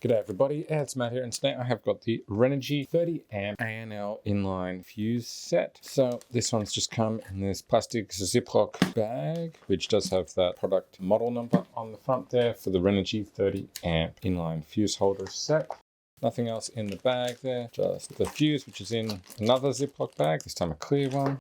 G'day everybody, it's Matt here, and today I have got the Renogy 30 amp ANL inline fuse set. So this one's just come in this plastic Ziploc bag, which does have that product model number on the front there for the Renogy 30 amp inline fuse holder set. Nothing else in the bag there, just the fuse, which is in another Ziploc bag, this time a clear one.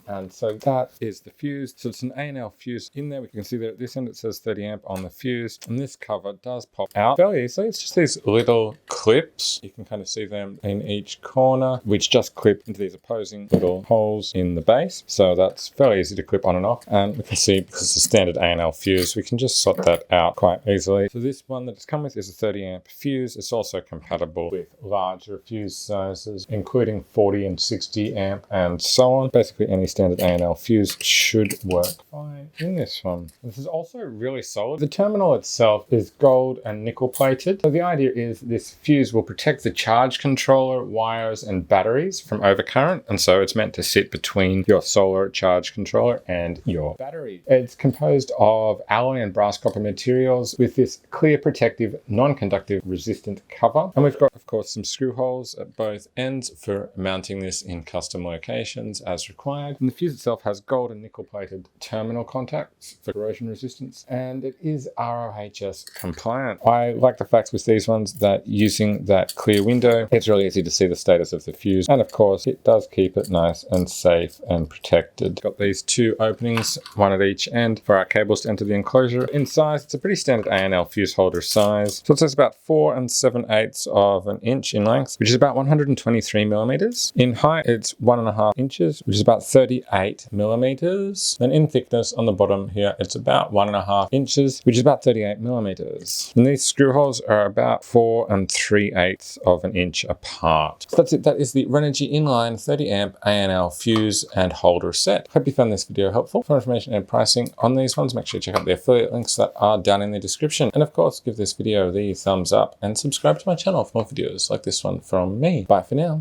And so that is the fuse. So it's an ANL fuse in there. We can see that at this end it says 30 amp on the fuse. And this cover does pop out fairly easily. It's just these little clips. You can kind of see them in each corner, which just clip into these opposing little holes in the base. So that's fairly easy to clip on and off. And we can see, because it's a standard ANL fuse, we can just sort that out quite easily. So this one that it's come with is a 30 amp fuse. It's also compatible with larger fuse sizes, including 40 and 60 amp and so on. Basically any standard ANL fuse should work fine in this one. This is also really solid. The terminal itself is gold and nickel plated. So the idea is this fuse will protect the charge controller, wires and batteries from overcurrent. And so it's meant to sit between your solar charge controller and your battery. It's composed of alloy and brass copper materials with this clear protective, non-conductive resistant cover. And we've got, of course, some screw holes at both ends for mounting this in custom locations as required. And the fuse itself has gold and nickel plated terminal contacts for corrosion resistance, and it is RoHS compliant. I like the fact with these ones that using that clear window, it's really easy to see the status of the fuse, and of course it does keep it nice and safe and protected. Got these two openings, one at each end for our cables to enter the enclosure. In size, it's a pretty standard ANL fuse holder size. So it says about 4 7/8 of an inch in length, which is about 123 millimeters. In height, it's 1.5 inches, which is about 38 millimeters. Then in thickness on the bottom here, it's about 1.5 inches, which is about 38 millimeters. And these screw holes are about 4 3/8 of an inch apart. So that's it. That is the Renogy inline 30 amp ANL fuse and holder set. Hope you found this video helpful. For information and pricing on these ones, make sure you check out the affiliate links that are down in the description. And of course, give this video the thumbs up and subscribe to my channel for more videos like this one from me. Bye for now.